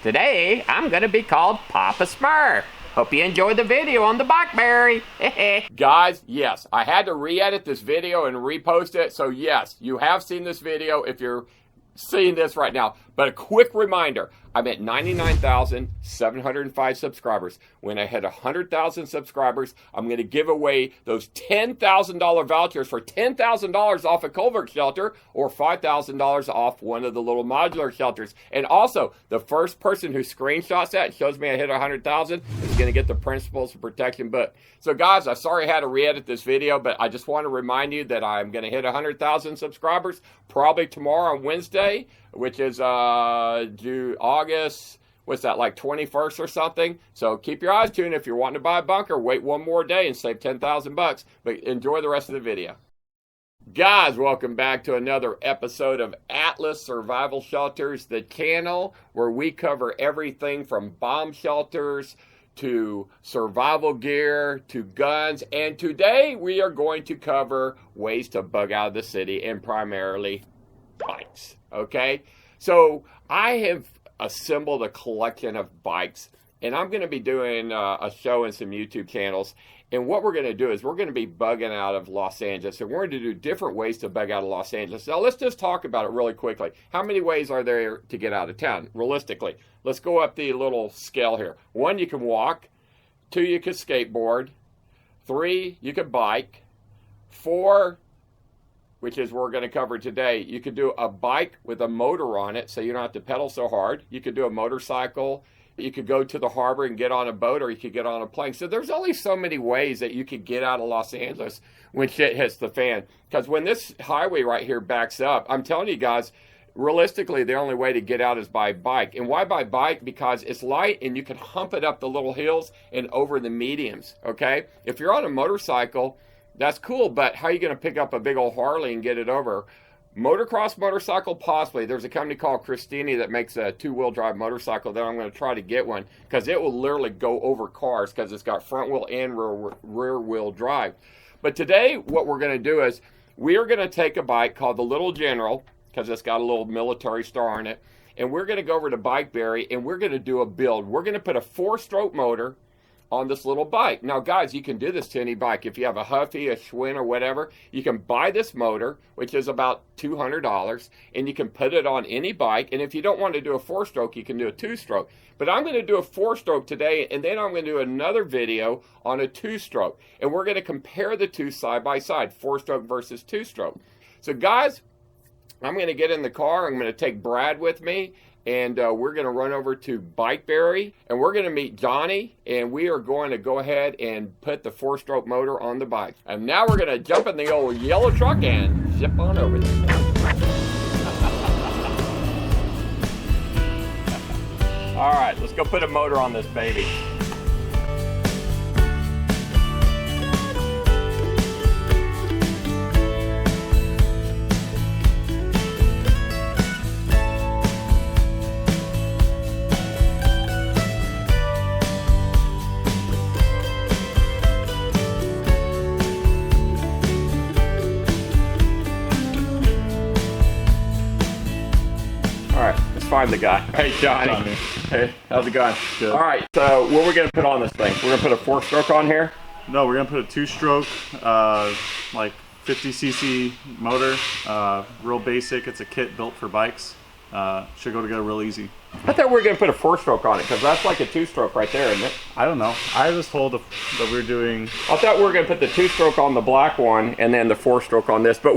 Today, I'm gonna be called Papa Smurf. Hope you enjoyed the video on the Blackberry. Guys, yes, I had to re-edit this video and repost it. So yes, you have seen this video if you're seeing this right now. But a quick reminder, I'm at 99,705 subscribers. When I hit 100,000 subscribers, I'm going to give away those $10,000 vouchers for $10,000 off a culvert shelter or $5,000 off one of the little modular shelters. And also, the first person who screenshots that and shows me I hit 100,000 is going to get the Principles of Protection book. So guys, I'm sorry I had to re-edit this video, but I just want to remind you that I'm going to hit 100,000 subscribers probably tomorrow on Wednesday, which is August, what's that, like 21st or something? So keep your eyes tuned. If you're wanting to buy a bunker, wait one more day and save 10,000 bucks. But enjoy the rest of the video. Guys, welcome back to another episode of Atlas Survival Shelters, the channel where we cover everything from bomb shelters to survival gear to guns. And today we are going to cover ways to bug out of the city and primarily bikes. Okay, so I have assembled a collection of bikes, and I'm going to be doing a show and some YouTube channels. And what we're going to do is we're going to be bugging out of Los Angeles, and we're going to do different ways to bug out of Los Angeles. Now, let's just talk about it really quickly. How many ways are there to get out of town, realistically? Let's go up the little scale here. 1, you can walk. 2, you can skateboard. 3, you can bike. 4, which is what we're going to cover today, you could do a bike with a motor on it so you don't have to pedal so hard. You could do a motorcycle. You could go to the harbor and get on a boat, or you could get on a plane. So there's only so many ways that you could get out of Los Angeles when shit hits the fan. Because when this highway right here backs up, I'm telling you guys, realistically, the only way to get out is by bike. And why by bike? Because it's light and you can hump it up the little hills and over the mediums, okay? If you're on a motorcycle, that's cool, but how are you going to pick up a big old Harley and get it over? Motocross motorcycle, possibly. There's a company called Christini that makes a 2-wheel drive motorcycle that I'm going to try to get one because it will literally go over cars because it's got front wheel and rear wheel drive. But today, what we're going to do is we are going to take a bike called the Little General because it's got a little military star on it, and we're going to go over to Bikeberry and we're going to do a build. We're going to put a 4-stroke motor on this little bike. Now guys, you can do this to any bike. If you have a Huffy, a Schwinn, or whatever, you can buy this motor, which is about $200, and you can put it on any bike. And if you don't want to do a 4-stroke, you can do a 2-stroke. But I'm going to do a 4-stroke today, and then I'm going to do another video on a 2-stroke. And we're going to compare the two side by side, 4-stroke versus 2-stroke. So guys, I'm going to get in the car. I'm going to take Brad with me. And we're going to run over to Bikeberry, and we're going to meet Johnny, and we are going to go ahead and put the 4-stroke motor on the bike. And now we're going to jump in the old yellow truck and zip on over there. All right, let's go put a motor on this baby. Find the guy. Hey, Johnny. Hey, how's it going? Good. All right, so what are we going to put on this thing? We're going to put a 4-stroke on here? No, we're going to put a 2-stroke, like 50cc motor. Real basic. It's a kit built for bikes. Should go together real easy. I thought we were going to put a 4-stroke on it because that's like a 2-stroke right there, isn't it? I don't know. I was told that we were doing... I thought we were going to put the 2-stroke on the black one and then the 4-stroke on this. But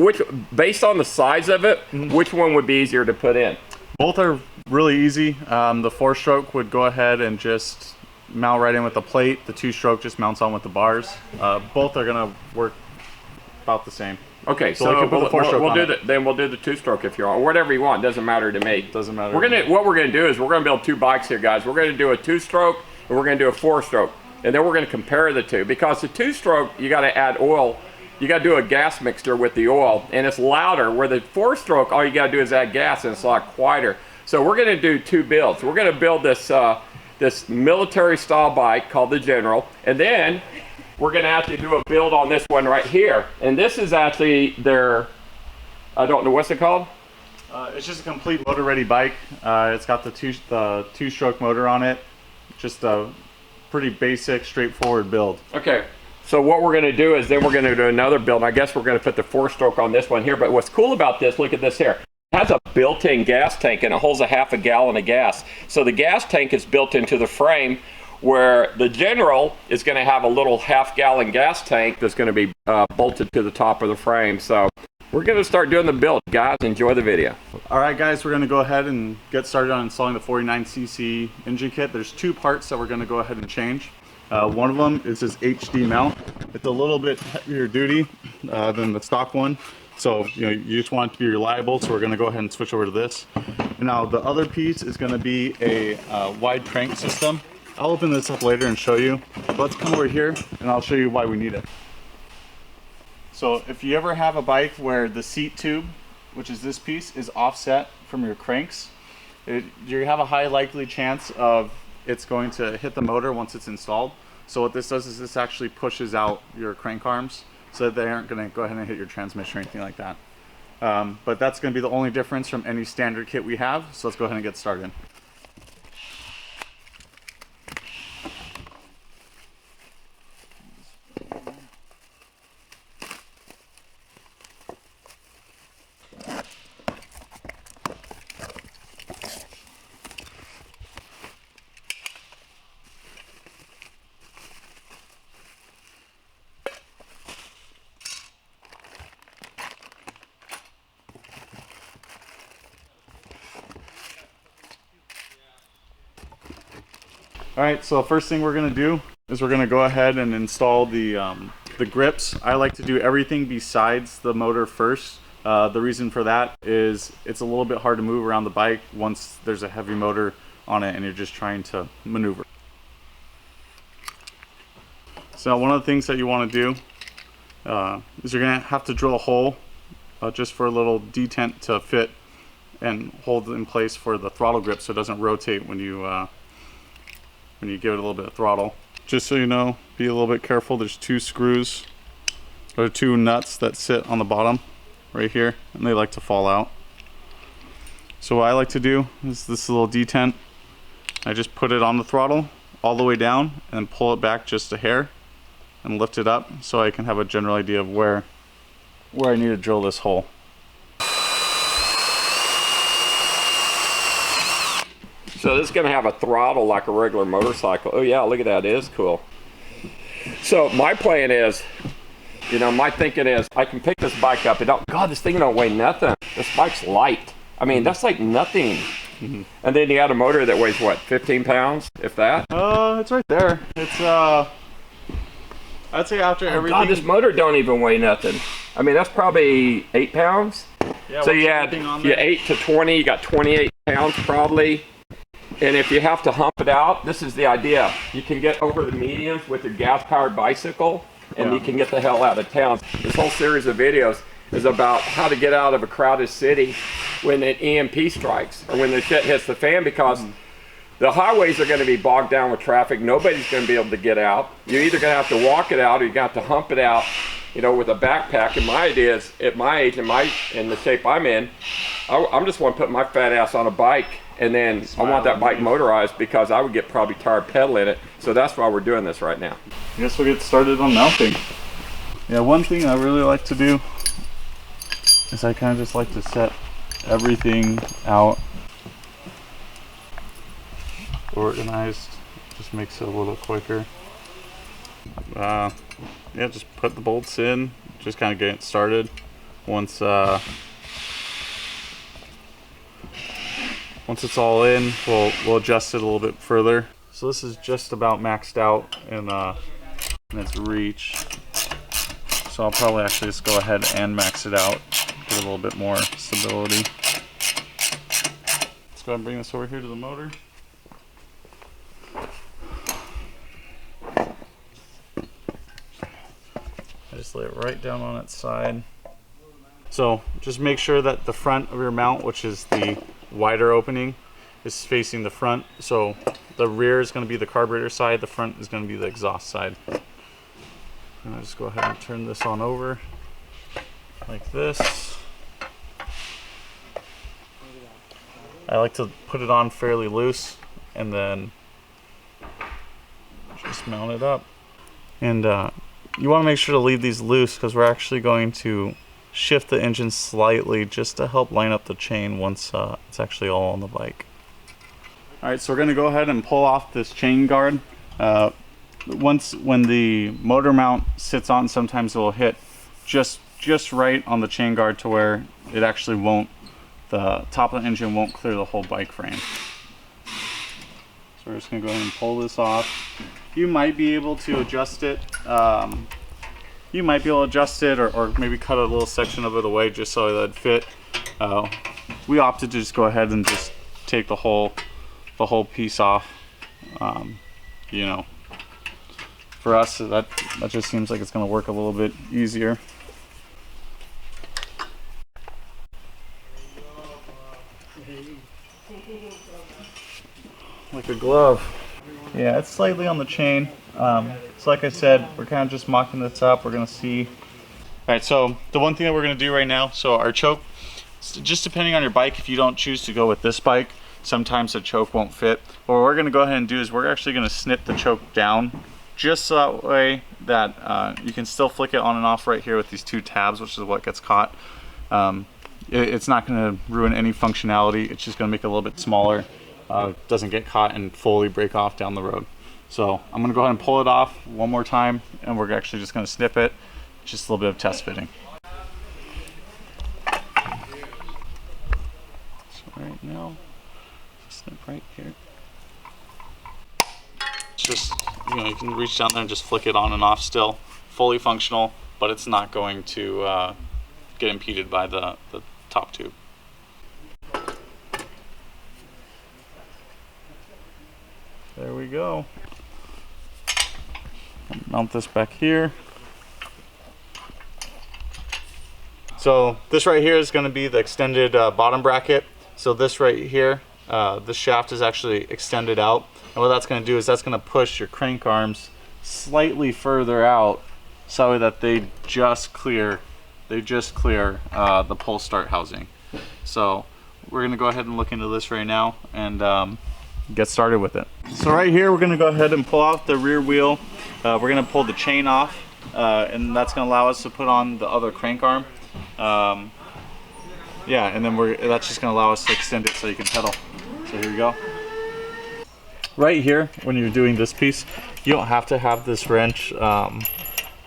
based on the size of it, which one would be easier to put in? Both are really easy. The 4-stroke would go ahead and just mount right in with the plate. The 2-stroke just mounts on with the bars. Both are going to work about the same. Okay, so we'll do the 2-stroke if you want, or whatever you want. Doesn't matter to me. Doesn't matter. What we're going to do is we're going to build 2 bikes here, guys. We're going to do a 2-stroke and we're going to do a 4-stroke, and then we're going to compare the two because the 2-stroke you got to add oil. You got to do a gas mixture with the oil, and it's louder. Where the 4-stroke, all you got to do is add gas, and it's a lot quieter. So we're going to do 2 builds. We're going to build this this military-style bike called the General, and then we're going to actually do a build on this one right here. And this is actually their, I don't know, what's it called? It's just a complete motor ready bike. It's got the two-stroke motor on it. Just a pretty basic, straightforward build. Okay, so what we're going to do is then we're going to do another build. I guess we're going to put the 4-stroke on this one here. But what's cool about this, look at this here. It has a built-in gas tank and it holds a half a gallon of gas. So the gas tank is built into the frame, where the General is going to have a little half-gallon gas tank that's going to be bolted to the top of the frame. So we're going to start doing the build. Guys, enjoy the video. All right, guys, we're going to go ahead and get started on installing the 49cc engine kit. There's 2 parts that we're going to go ahead and change. One of them is this HD mount. It's a little bit heavier duty than the stock one. So, you just want it to be reliable, so we're going to go ahead and switch over to this. Now, the other piece is going to be a wide crank system. I'll open this up later and show you. Let's come over here and I'll show you why we need it. So if you ever have a bike where the seat tube, which is this piece, is offset from your cranks, you have a high likely chance of it's going to hit the motor once it's installed. So what this does is this actually pushes out your crank arms so that they aren't going to go ahead and hit your transmission or anything like that. But that's going to be the only difference from any standard kit we have. So let's go ahead and get started. Alright, so the first thing we're going to do is we're going to go ahead and install the grips. I like to do everything besides the motor first. The reason for that is it's a little bit hard to move around the bike once there's a heavy motor on it and you're just trying to maneuver. So one of the things that you want to do is you're going to have to drill a hole just for a little detent to fit and hold in place for the throttle grip so it doesn't rotate when you give it a little bit of throttle. Just so you know, be a little bit careful. There's 2 screws or 2 nuts that sit on the bottom right here, and they like to fall out. So what I like to do is this little detent. I just put it on the throttle all the way down and pull it back just a hair and lift it up so I can have a general idea of where I need to drill this hole. So this is going to have a throttle like a regular motorcycle. Oh yeah, look at that, it is cool. So my plan is, my thinking is I can pick this bike up and God, this thing don't weigh nothing. This bike's light. I mean, that's like nothing. Mm-hmm. And then you got a motor that weighs what, 15 pounds, if that? It's right there. It's I'd say after everything. God, this motor don't even weigh nothing. I mean, that's probably 8 pounds. Yeah, so you add 8 to 20, you got 28 pounds probably. And if you have to hump it out, this is the idea. You can get over the medians with your gas-powered bicycle, and you can get the hell out of town. This whole series of videos is about how to get out of a crowded city when an EMP strikes, or when the shit hits the fan, because the highways are going to be bogged down with traffic. Nobody's going to be able to get out. You're either going to have to walk it out, or you're going to have to hump it out, with a backpack. And my idea is, at my age and in the shape I'm in, I'm just want to put my fat ass on a bike. And then I want that bike motorized because I would get probably tired pedaling it. So that's why we're doing this right now. I guess we'll get started on mounting. Yeah, one thing I really like to do is I kind of just like to set everything out organized. Just makes it a little quicker. Yeah, just put the bolts in. Just kind of get it started. Once it's all in, we'll adjust it a little bit further. So this is just about maxed out in its reach. So I'll probably actually just go ahead and max it out, get a little bit more stability. Let's go ahead and bring this over here to the motor. I just lay it right down on its side. So just make sure that the front of your mount, which is the wider opening, is facing the front. So the rear is going to be the carburetor side, the front is going to be the exhaust side. And I'll just go ahead and turn this on over like this. I like to put it on fairly loose and then just mount it up. And you want to make sure to leave these loose because we're actually going to shift the engine slightly just to help line up the chain once it's actually all on the bike. Alright, so we're going to go ahead and pull off this chain guard. When the motor mount sits on, sometimes it will hit just right on the chain guard to where it actually won't, the top of the engine won't clear the whole bike frame. So we're just going to go ahead and pull this off. You might be able to adjust it. Or maybe cut a little section of it away just so that it'd fit. We opted to just go ahead and just take the whole piece off. You know, for us, that just seems like it's going to work a little bit easier. Like a glove. Yeah, it's slightly on the chain. So like I said, we're kind of just mocking this up. We're going to see. Alright, so the one thing that we're going to do right now, so our choke, just depending on your bike, if you don't choose to go with this bike, sometimes the choke won't fit. But what we're going to go ahead and do is we're actually going to snip the choke down just so that way that you can still flick it on and off right here with these two tabs, which is what gets caught. It's not going to ruin any functionality. It's just going to make it a little bit smaller. Doesn't get caught and fully break off down the road. So I'm going to go ahead and pull it off one more time, and we're actually just going to snip it. Just a little bit of test fitting. So right now, snip right here. It's just, you can reach down there and just flick it on and off still. Fully functional, but it's not going to get impeded by the top tube. There we go. Mount this back here. So this right here is going to be the extended bottom bracket. So this right here, the shaft is actually extended out. And what that's going to do is that's going to push your crank arms slightly further out so that they just clear the pull start housing. So we're going to go ahead and look into this right now and get started with it. So right here we're going to go ahead and pull out the rear wheel. We're going to pull the chain off and that's going to allow us to put on the other crank arm. Yeah, and then that's just going to allow us to extend it so you can pedal. So here we go. Right here, when you're doing this piece, you don't have to have this wrench.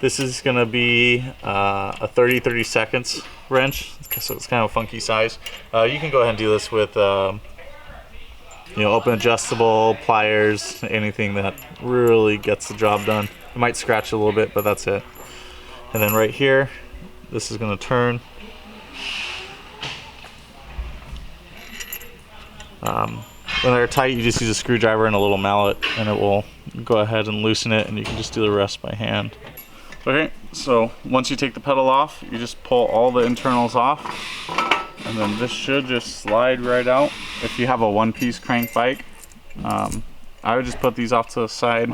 This is going to be a 30 seconds wrench, so it's kind of a funky size. You can go ahead and do this with open adjustable pliers, anything that really gets the job done. It might scratch a little bit, but that's it. And then right here, this is going to turn. When they're tight, you just use a screwdriver and a little mallet, and it will go ahead and loosen it, and you can just do the rest by hand. Okay, so once you take the pedal off, you just pull all the internals off, and then this should just slide right out. If you have a one-piece crank bike, I would just put these off to the side.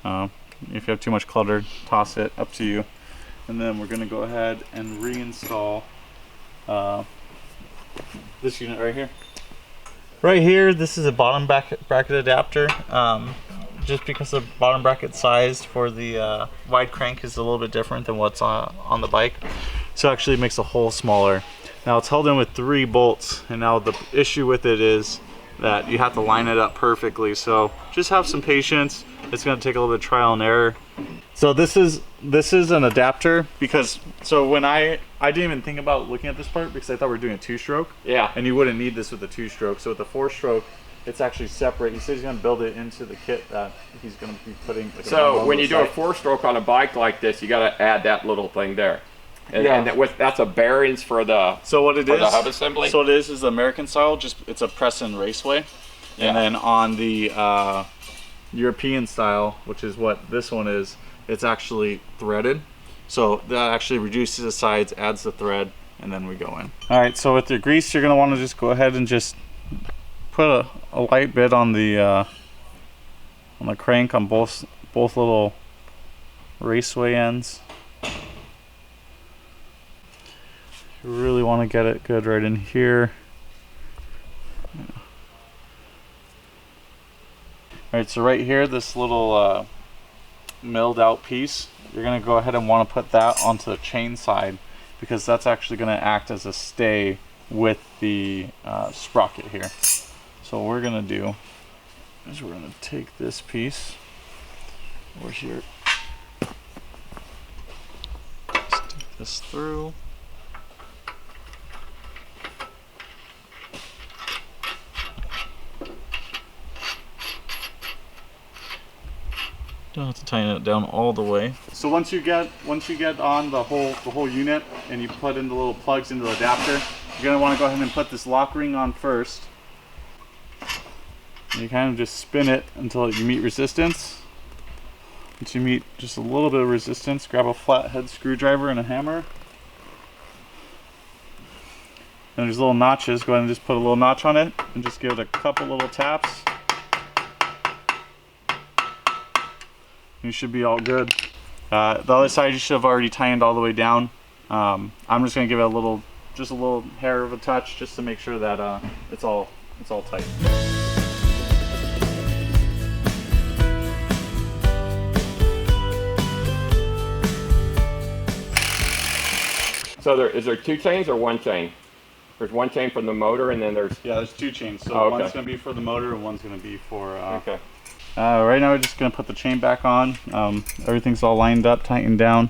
If you have too much clutter, toss it, up to you. And then we're going to go ahead and reinstall this unit right here. Right here, this is a bottom bracket adapter. Just because the bottom bracket size for the wide crank is a little bit different than what's on the bike. So it actually makes the hole smaller. Now it's held in with 3 bolts, and now the issue with it is that you have to line it up perfectly. So just have some patience. It's going to take a little bit of trial and error. So this is an adapter because when I didn't even think about looking at this part because I thought we were doing a 2-stroke. Yeah. And you wouldn't need this with a 2-stroke. So with the 4-stroke, it's actually separate. He says he's going to build it into the kit that he's going to be putting. Like, so when you do a 4-stroke on a bike like this, you got to add that little thing there. And, yeah. And that's a bearings for the the hub assembly. So what it is the American style. It's a press and raceway. Yeah. And then on the European style, which is what this one is, it's actually threaded. So that actually reduces the sides, adds the thread, and then we go in. All right, so with your grease, you're gonna want to just go ahead and just put a light bit on the crank on both little raceway ends. You really want to get it good right in here. Alright, so right here, this little milled out piece, you're going to go ahead and want to put that onto the chain side, because that's actually going to act as a stay with the sprocket here. So what we're going to do is we're going to take this piece over here, stick this through. Don't have to tighten it down all the way. So once you get on the whole unit and you put in the little plugs into the adapter, you're gonna want to go ahead and put this lock ring on first. And you kind of just spin it until you meet resistance. Once you meet just a little bit of resistance, grab a flathead screwdriver and a hammer. And there's little notches. Go ahead and just put a little notch on it and just give it a couple little taps. You should be all good. The other side you should have already tightened all the way down. I'm just gonna give it just a little hair of a touch, just to make sure that it's all tight. So is there 2 chains or 1 chain? There's 1 chain from the motor, and then there's... Yeah, there's 2 chains. So okay. One's gonna be for the motor and one's gonna be for... okay. Right now we're just going to put the chain back on. Everything's all lined up, tightened down.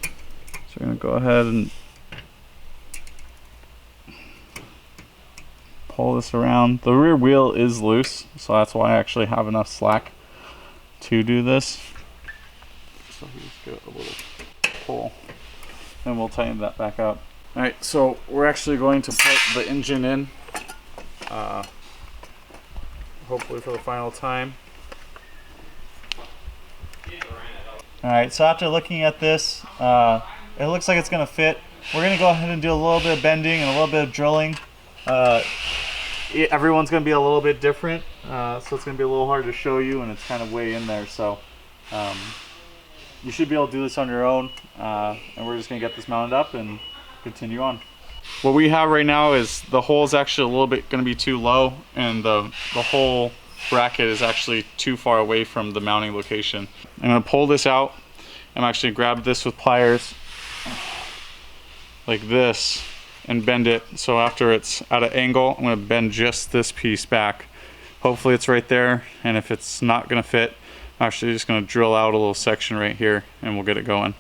So we're going to go ahead and pull this around. The rear wheel is loose, so that's why I actually have enough slack to do this. So we just give it a little pull, and we'll tighten that back up. Alright, so we're actually going to put the engine in, hopefully for the final time. Alright, so after looking at this, it looks like it's going to fit. We're going to go ahead and do a little bit of bending and a little bit of drilling. Everyone's going to be a little bit different, so it's going to be a little hard to show you, and it's kind of way in there. So you should be able to do this on your own, and we're just going to get this mounted up and continue on. What we have right now is the hole is actually a little bit going to be too low, and the whole bracket is actually too far away from the mounting location. I'm going to pull this out. I'm actually grab this with pliers like this and bend it, so after it's at an angle, I'm going to bend just this piece back. Hopefully it's right there, and if it's not going to fit, I'm actually just going to drill out a little section right here and we'll get it going.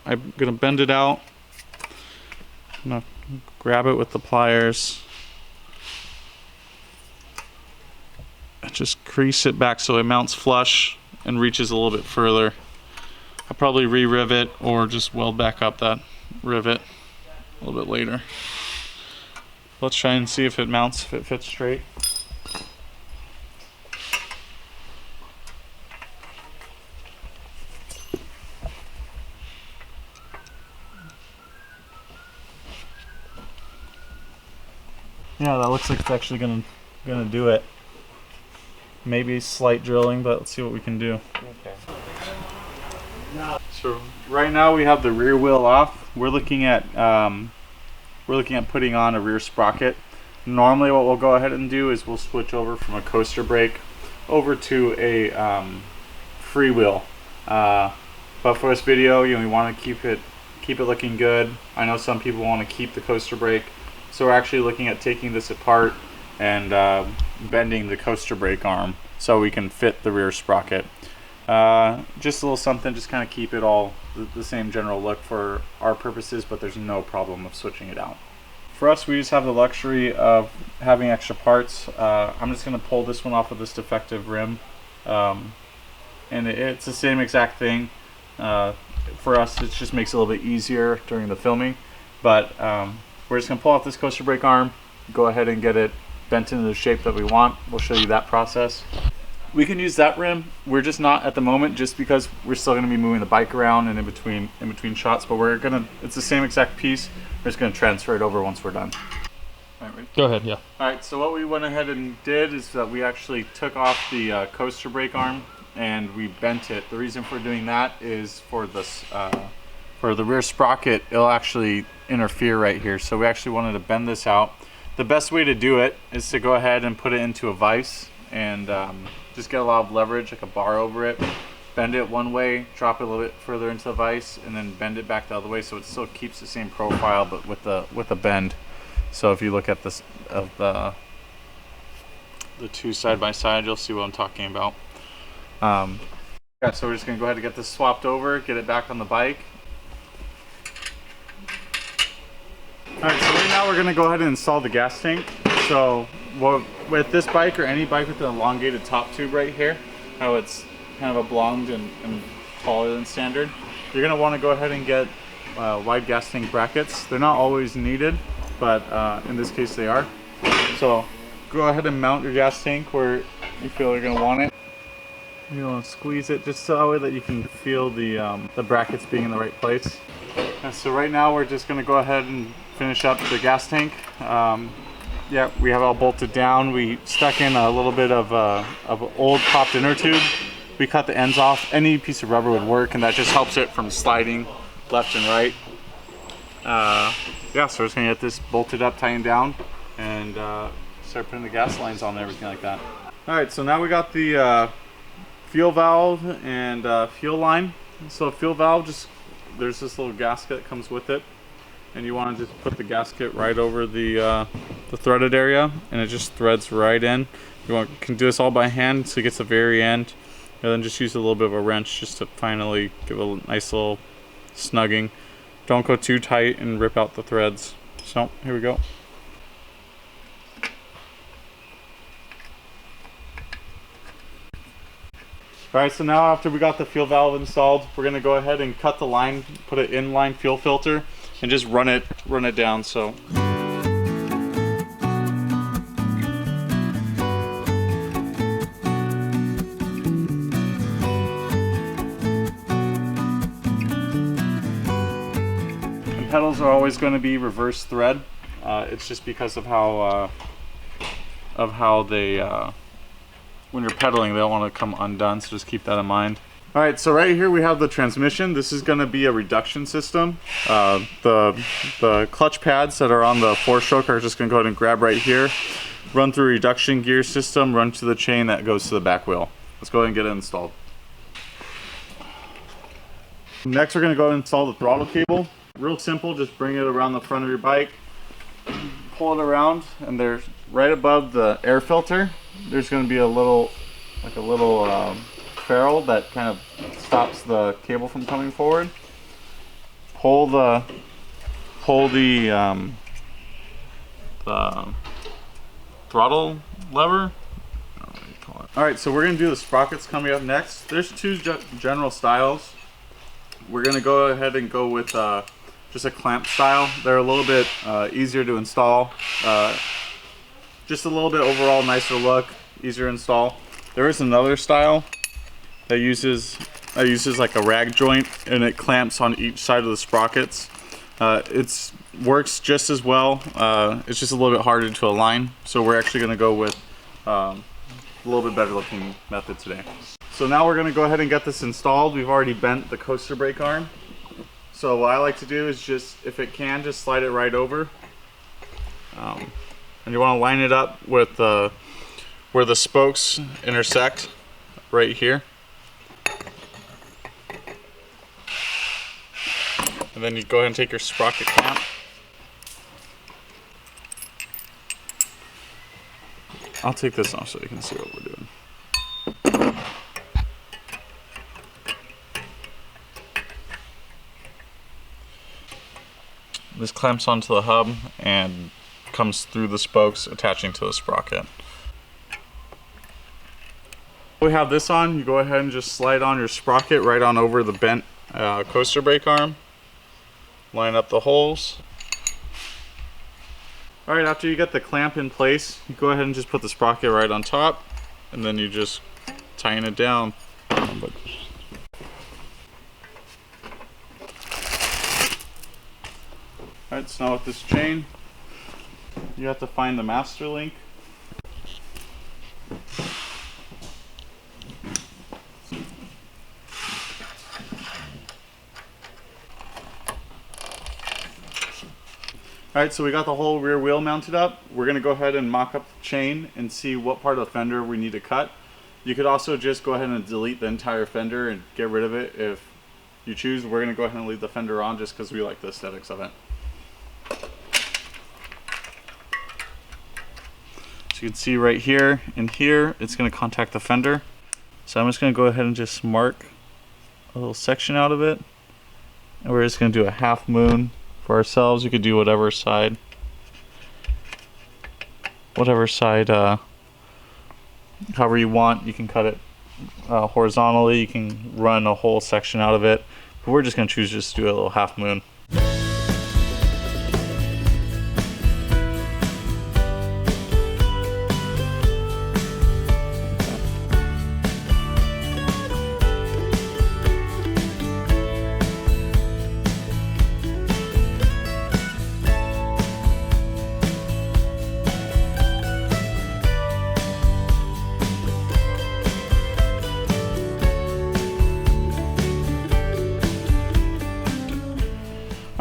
I'm going to bend it out. I'm going to grab it with the pliers. Just crease it back so it mounts flush and reaches a little bit further. I'll probably re-rivet or just weld back up that rivet a little bit later. Let's try and see if it mounts, if it fits straight. Yeah, that looks like it's actually gonna do it. Maybe slight drilling, but let's see what we can do. Okay. So right now we have the rear wheel off. We're looking at putting on a rear sprocket. Normally, what we'll go ahead and do is we'll switch over from a coaster brake over to a freewheel. But for this video, we want to keep it looking good. I know some people want to keep the coaster brake, so we're actually looking at taking this apart and bending the coaster brake arm so we can fit the rear sprocket. Just a little something, just kind of keep it all the same general look for our purposes, but there's no problem of switching it out. For us, we just have the luxury of having extra parts. I'm just going to pull this one off of this defective rim, and it's the same exact thing. For us, it just makes it a little bit easier during the filming, but we're just going to pull off this coaster brake arm, go ahead and get it bent into the shape that we want. We'll show you that process. We can use that rim. We're just not at the moment, just because we're still going to be moving the bike around and in between shots, but it's the same exact piece. We're just going to transfer it over once we're done. All right, ready? Go ahead, yeah. All right, so what we went ahead and did is that we actually took off the coaster brake arm and we bent it. The reason for doing that is for this for the rear sprocket, it'll actually interfere right here. So we actually wanted to bend this out. The best way to do it is to go ahead and put it into a vise and just get a lot of leverage, like a bar over it. Bend it one way, drop it a little bit further into the vise, and then bend it back the other way, so it still keeps the same profile, but with a bend. So if you look at this of the two side by side, you'll see what I'm talking about. Yeah, so we're just gonna go ahead and get this swapped over, get it back on the bike. All right, so right now we're gonna go ahead and install the gas tank. So with this bike or any bike with an elongated top tube right here, how it's kind of oblonged and taller than standard, you're gonna want to go ahead and get wide gas tank brackets. They're not always needed, but in this case they are. So go ahead and mount your gas tank where you feel you're gonna want it. You want to squeeze it just so that you can feel the brackets being in the right place. And so right now we're just gonna go ahead and finish up the gas tank. Yeah, we have it all bolted down. We stuck in a little bit of old popped inner tube. We cut the ends off. Any piece of rubber would work, and that just helps it from sliding left and right. Yeah, so we're just gonna get this bolted up, tightened down, and start putting the gas lines on and everything like that. All right, so now we got the fuel valve and fuel line. So fuel valve, just there's this little gasket that comes with it, and you want to just put the gasket right over the threaded area, and it just threads right in. You can do this all by hand, so it gets to the very end, and then just use a little bit of a wrench just to finally give a nice little snugging. Don't go too tight and rip out the threads. So here we go. Alright, so now after we got the fuel valve installed, we're going to go ahead and cut the line, put an inline fuel filter, and just run it down. So and pedals are always going to be reverse thread. It's just because of how they when you're pedaling, they don't want to come undone, so just keep that in mind. All right, so right here we have the transmission. This is going to be a reduction system. The clutch pads that are on the 4-stroke are just going to go ahead and grab right here, run through a reduction gear system, run to the chain that goes to the back wheel. Let's go ahead and get it installed. Next, we're going to go ahead and install the throttle cable. Real simple, just bring it around the front of your bike, pull it around, and there's right above the air filter, there's going to be a little ferrule that kind of stops the cable from coming forward. Pull the throttle lever. Alright, so we're going to do the sprockets coming up next. There's two general styles. We're going to go ahead and go with just a clamp style. They're a little bit easier to install. Just a little bit overall nicer look, easier to install. There is another style that uses like a rag joint, and it clamps on each side of the sprockets. It works just as well. It's just a little bit harder to align, so we're actually going to go with a little bit better looking method today. So now we're going to go ahead and get this installed. We've already bent the coaster brake arm. So what I like to do is just, if it can, just slide it right over. And you want to line it up with where the spokes intersect, right here. And then you go ahead and take your sprocket clamp. I'll take this off so you can see what we're doing. This clamps onto the hub and comes through the spokes, attaching to the sprocket. We have this on, you go ahead and just slide on your sprocket right on over the bent coaster brake arm. Line up the holes. Alright, after you get the clamp in place, you go ahead and just put the sprocket right on top, and then you just tighten it down. Alright, so now with this chain, you have to find the master link. Alright, so we got the whole rear wheel mounted up. We're going to go ahead and mock up the chain and see what part of the fender we need to cut. You could also just go ahead and delete the entire fender and get rid of it if you choose. We're going to go ahead and leave the fender on just because we like the aesthetics of it. So you can see right here and here, it's going to contact the fender. So I'm just going to go ahead and just mark a little section out of it. And we're just going to do a half moon for ourselves. You could do whatever side, however you want. You can cut it horizontally. You can run a whole section out of it. But we're just going to choose just to do a little half moon.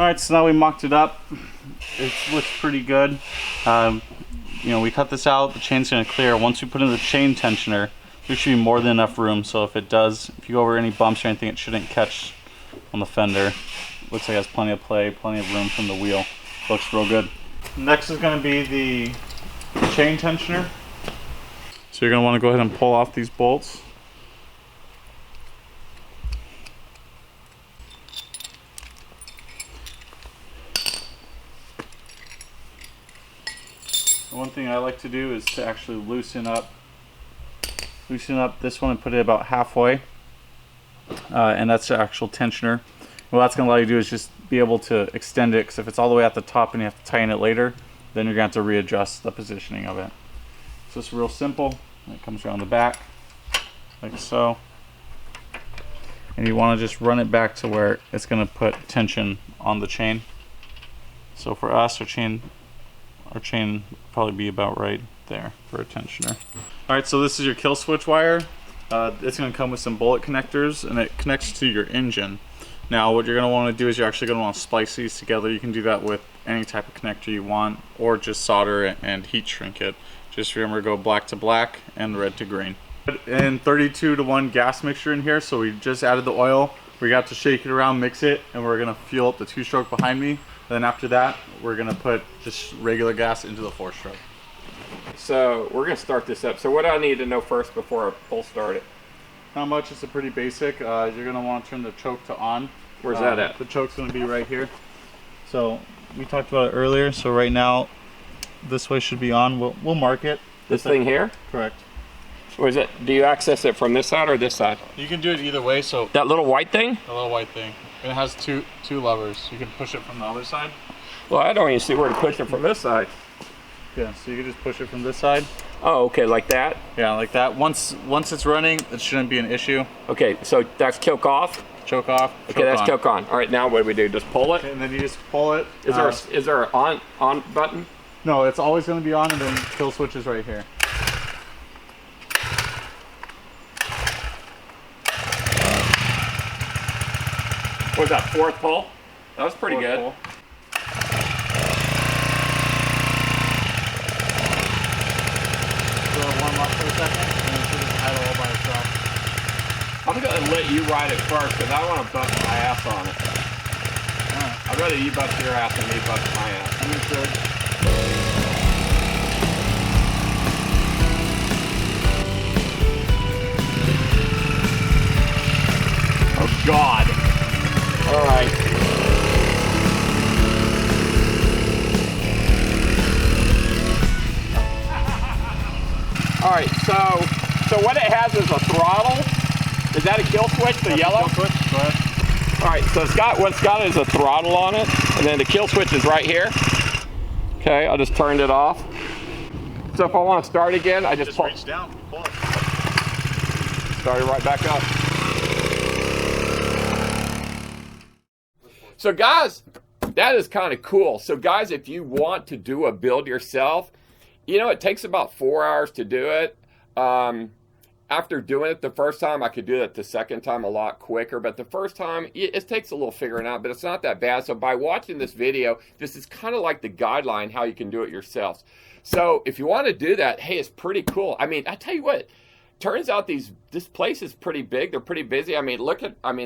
Alright, so now we mocked it up. It looks pretty good. You know, we cut this out, the chain's gonna clear. Once we put in the chain tensioner, there should be more than enough room, so if you go over any bumps or anything, it shouldn't catch on the fender. Looks like it has plenty of play, plenty of room from the wheel. Looks real good. Next is gonna be the chain tensioner. So you're gonna wanna go ahead and pull off these bolts. One thing I like to do is to actually loosen up this one and put it about halfway, and that's the actual tensioner. What that's going to allow you to do is just be able to extend it, because if it's all the way at the top and you have to tighten it later, then you're going to have to readjust the positioning of it. So it's real simple. It comes around the back like so, and you want to just run it back to where it's going to put tension on the chain. So for us, our chain will probably be about right there for a tensioner. Alright, so this is your kill switch wire. It's going to come with some bullet connectors, and it connects to your engine. Now what you're going to want to do is you're actually going to want to splice these together. You can do that with any type of connector you want, or just solder it and heat shrink it. Just remember to go black to black and red to green. And 32:1 gas mixture in here, so we just added the oil. We got to shake it around, mix it, and we're going to fuel up the 2-stroke behind me. Then after that, we're gonna put just regular gas into the 4-stroke. So we're gonna start this up. So what do I need to know first before I full start it? Not much, it's a pretty basic. You're gonna wanna turn the choke to on. Where's that at? The choke's gonna be right here. So we talked about it earlier, so right now, this way should be on. We'll mark it. This thing here? Correct. Or is it, do you access it from this side or this side? You can do it either way, so. That little white thing? The little white thing. And it has two levers. You can push it from the other side. Well, I don't even see where to push it from this side. Yeah, so you can just push it from this side. Oh, okay, like that? Yeah, like that. Once it's running, it shouldn't be an issue. Okay, so that's kick off? Choke off. Okay, that's kick on. All right, now what do we do? Just pull it? And then you just pull it. Is there an on button? No, it's always going to be on, and then kill switch is right here. What was that, 4th pull? That was pretty good. Pull. So warm up for a second, and then should just idle all by itself. I'm going to let you ride it first, because I don't want to bust my ass on it. I'd rather you bust your ass than me bust my ass. Understood. Oh, God. All right. All right, so what it has is a throttle. Is that a kill switch, the yellow? Kill switch, go ahead. All right, so what's got is a throttle on it, and then the kill switch is right here. Okay, I just turned it off. So if I want to start again, I just pull. Reach down, pull it. Start it right back up. So guys, that is kind of cool. So guys, if you want to do a build yourself, you know, it takes about 4 hours to do it. After doing it the first time, I could do it the second time a lot quicker. But the first time, it takes a little figuring out, but it's not that bad. So by watching this video, this is kind of like the guideline how you can do it yourselves. So if you want to do that, hey, it's pretty cool. I mean, I tell you what, turns out this place is pretty big. They're pretty busy. I mean,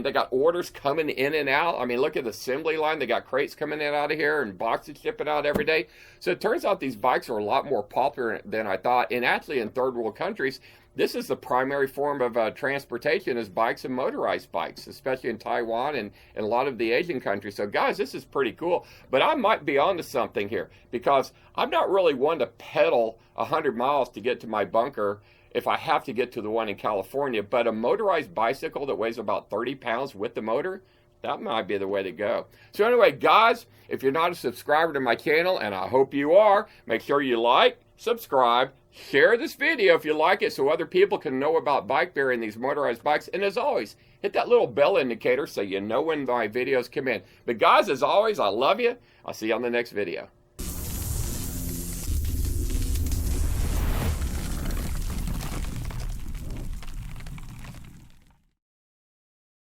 they got orders coming in and out. I mean, look at the assembly line. They got crates coming in and out of here and boxes shipping out every day. So it turns out these bikes are a lot more popular than I thought. And actually in third world countries, this is the primary form of transportation is bikes and motorized bikes, especially in Taiwan and a lot of the Asian countries. So guys, this is pretty cool. But I might be onto something here because I'm not really one to pedal 100 miles to get to my bunker if I have to get to the one in California. But a motorized bicycle that weighs about 30 pounds with the motor, that might be the way to go. So anyway, guys, if you're not a subscriber to my channel, and I hope you are, make sure you like, subscribe, share this video if you like it so other people can know about bike bury and these motorized bikes. And as always, hit that little bell indicator so you know when my videos come in. But guys, as always, I love you. I'll see you on the next video.